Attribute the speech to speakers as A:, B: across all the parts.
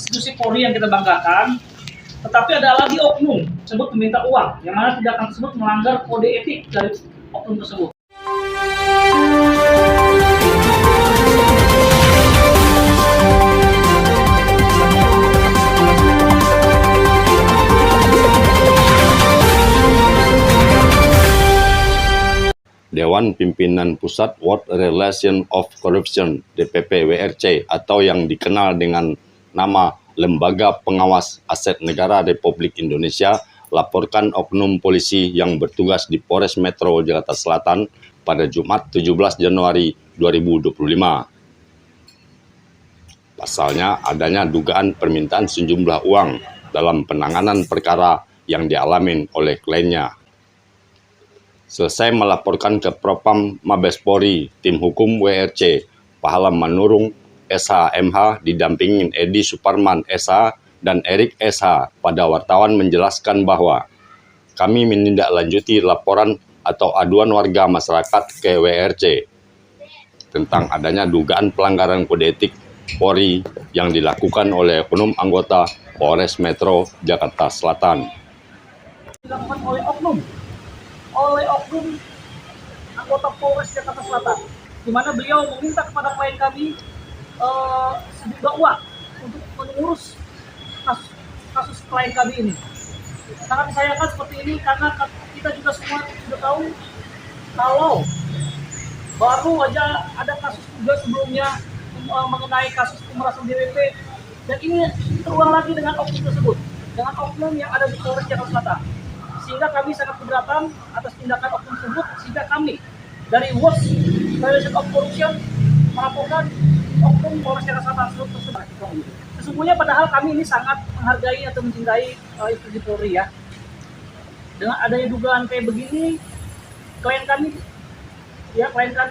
A: institusi Polri yang kita banggakan, tetapi ada lagi oknum tersebut meminta uang, yang mana tindakan tersebut melanggar kode etik dari oknum tersebut.
B: Dewan Pimpinan Pusat World Relation of Corruption (DPP WRC) atau yang dikenal dengan nama Lembaga Pengawas Aset Negara Republik Indonesia laporkan oknum polisi yang bertugas di Polres Metro Jakarta Selatan pada Jumat 17 Januari 2025. Pasalnya adanya dugaan permintaan sejumlah uang dalam penanganan perkara yang dialami oleh kliennya. Selesai melaporkan ke Propam Mabes Polri, tim hukum WRC, Pahala Manurung SH.MH didampingin Edi Suparman SH dan Erik SH pada wartawan menjelaskan bahwa kami menindaklanjuti laporan atau aduan warga masyarakat ke WRC tentang adanya dugaan pelanggaran kode etik Polri yang dilakukan oleh oknum anggota Polres Metro Jakarta Selatan.
A: Dilakukan oleh oknum anggota Polres Jakarta Selatan, di mana beliau meminta kepada klien kami sejumlah uang untuk mengurus kasus klien kami ini. Sangat disayangkan seperti ini karena kita juga semua sudah tahu kalau baru aja ada kasus juga sebelumnya mengenai kasus pemerasan DWP, dan ini terulang lagi dengan oknum tersebut, dengan oknum yang ada di Polres Jakarta Selatan. Sehingga kami sangat keberatan atas tindakan oknum tersebut, sehingga kami dari World Relation of Corruption melaporkan oknum Polres Jakarta Selatan tersebut. Sesungguhnya padahal kami ini sangat menghargai atau mencintai institusi Polri ya. Dengan adanya dugaan kayak begini, klien kami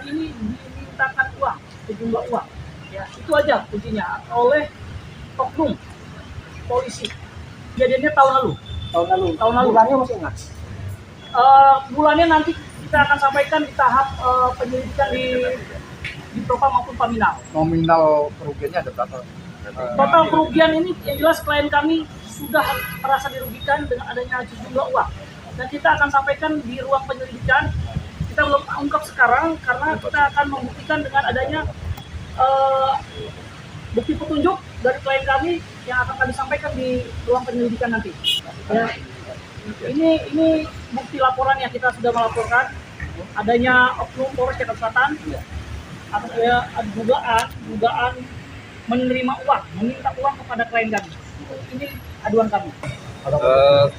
A: ini dimintakan uang, sejumlah uang. Ya, itu aja kuncinya oleh oknum polisi. Kejadiannya tahun lalu. Bulannya masih ingat? Bulannya nanti kita akan sampaikan di tahap penyelidikan di Propam maupun Paminal.
C: Nominal kerugiannya ada berapa?
A: Total kerugian ini yang jelas klien kami sudah merasa dirugikan dengan adanya sejumlah uang. Dan kita akan sampaikan di ruang penyelidikan. Kita belum ungkap sekarang karena kita akan membuktikan dengan adanya bukti petunjuk dari klien kami yang akan kami sampaikan di ruang penyelidikan nanti. Ya. Ini bukti laporan yang kita sudah melaporkan adanya oknum Polres Jakarta Selatan atau dugaan menerima uang, meminta uang kepada klien kami. Ini aduan kami.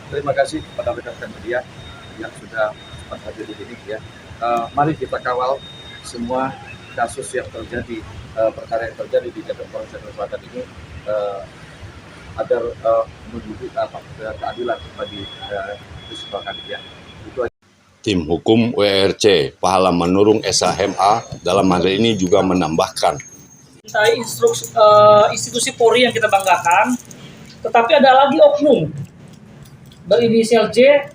C: Terima kasih kepada rekan-rekan media yang sudah sempat hadir di sini ya. Mari kita kawal semua kasus yang terjadi, perkara yang terjadi di Polres Jakarta Selatan ini agar menuju keadilan bagi semua kandidat. Itu aja.
B: Tim hukum WRC, Pahala Manurung SH.MH dalam hal ini juga menambahkan.
A: Institusi Polri yang kita banggakan, tetapi ada lagi oknum berinisial Z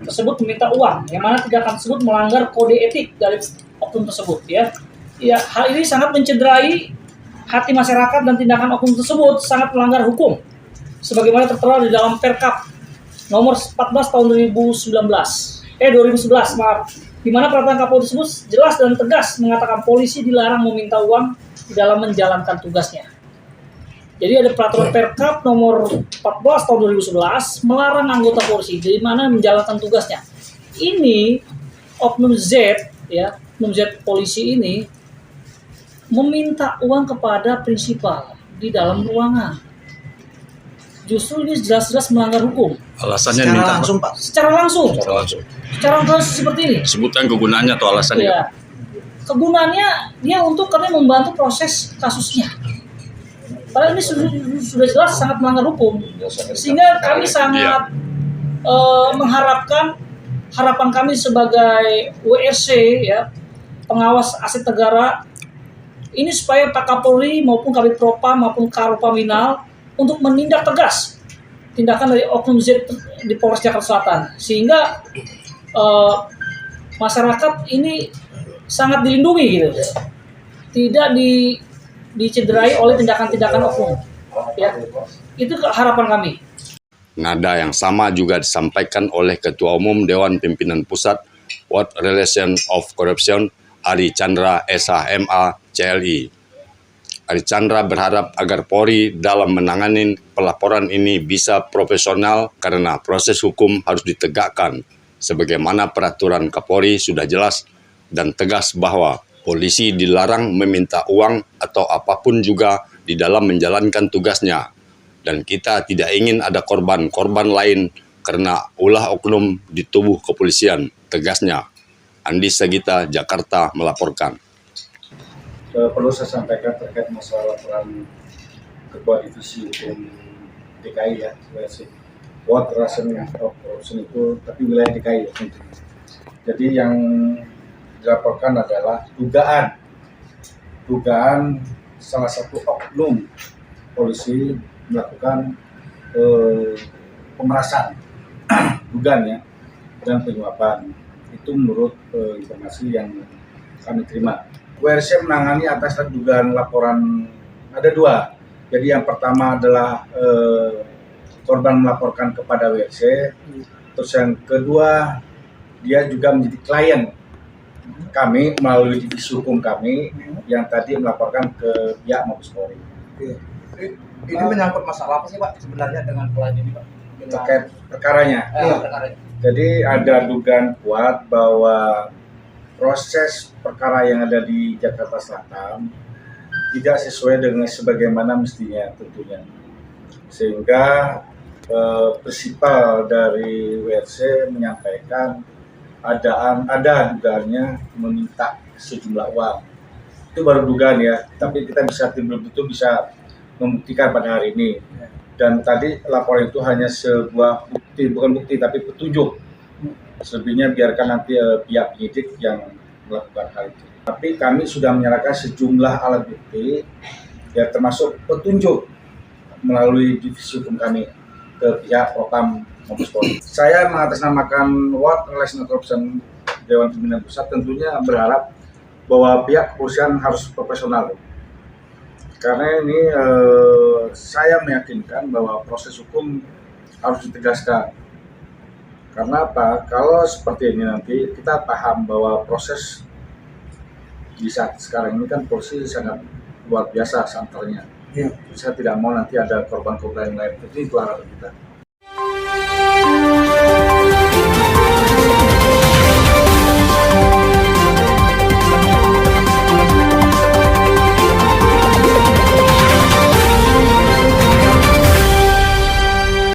A: tersebut meminta uang, yang mana tindakan tersebut melanggar kode etik dari oknum tersebut ya. Ya, hal ini sangat mencederai hati masyarakat dan tindakan oknum tersebut sangat melanggar hukum sebagaimana tertera di dalam Perkap nomor 14 tahun 2011, di mana peraturan Kapolri tersebut jelas dan tegas mengatakan polisi dilarang meminta uang di dalam menjalankan tugasnya. Jadi ada peraturan Perkap nomor 14 tahun 2011 melarang anggota polisi di mana menjalankan tugasnya. Ini oknum Z ya, oknum Z polisi ini meminta uang kepada prinsipal di dalam ruangan. Justru ini jelas-jelas melanggar hukum.
B: Alasannya
C: Secara
B: minta
C: langsung, Pak?
A: Secara langsung seperti ini.
B: Sebutkan kegunaannya atau alasannya.
A: Ya. Kegunaannya dia untuk kami membantu proses kasusnya. Padahal ini sudah jelas sangat melanggar hukum. Sehingga kami sangat mengharapkan, harapan kami sebagai WRC ya, pengawas aset negara, ini supaya Pak Kapolri maupun Kabid Propam maupun Karopaminal untuk menindak tegas tindakan dari oknum Z di Polres Jakarta Selatan, sehingga masyarakat ini sangat dilindungi gitu, tidak dicederai oleh tindakan-tindakan oknum. Ya, itu harapan kami.
B: Nada yang sama juga disampaikan oleh Ketua Umum Dewan Pimpinan Pusat World Relation of Corruption Ari Chandra SH.MA CLI. Ari Chandra berharap agar Polri dalam menangani pelaporan ini bisa profesional karena proses hukum harus ditegakkan. Sebagaimana peraturan Kapolri sudah jelas dan tegas bahwa polisi dilarang meminta uang atau apapun juga di dalam menjalankan tugasnya. Dan kita tidak ingin ada korban-korban lain karena ulah oknum di tubuh kepolisian, tegasnya. Andi Sagita, Jakarta melaporkan.
D: Perlu saya sampaikan terkait masalah laporan Ketua Divisi Hukum DKI ya, World Relation of Corruption itu, tapi wilayah DKI ya tentunya. Jadi yang dilaporkan adalah dugaan salah satu oknum polisi melakukan pemerasan, dugaan ya, dan penyuapan. Itu menurut informasi yang kami terima. WRC menangani atas dugaan laporan ada dua. Jadi yang pertama adalah korban melaporkan kepada WRC, terus yang kedua dia juga menjadi klien kami melalui divisi hukum kami yang tadi melaporkan ke pihak Mabes Polri.
E: Ini menyangkut masalah apa sih Pak sebenarnya dengan klien ini Pak?
D: Terkait perkaranya.
E: Perkaranya.
D: Jadi ada dugaan kuat bahwa proses perkara yang ada di Jakarta Selatan tidak sesuai dengan sebagaimana mestinya tentunya. Sehingga prinsipal dari WRC menyampaikan ada dugaannya meminta sejumlah uang. Itu baru dugaan ya, tapi kita belum tentu bisa membuktikan pada hari ini. Dan tadi laporan itu hanya sebuah bukti, bukan bukti tapi petunjuk. Selebihnya biarkan nanti pihak penyidik yang melakukan hal itu. Tapi kami sudah menyerahkan sejumlah alat bukti, ya termasuk petunjuk melalui divisi hukum kami ke pihak Propam Mabes Polri. Saya mengatasnamakan World Relation of Corruption Dewan Pimpinan Pusat tentunya berharap bahwa pihak kepolisian harus profesional. Karena ini saya meyakinkan bahwa proses hukum harus ditegaskan. Karena apa? Kalau seperti ini nanti kita paham bahwa proses di saat sekarang ini kan polisi sangat luar biasa santernya. Saya tidak mau nanti ada korban-korban lain. Jadi itu harapan kita.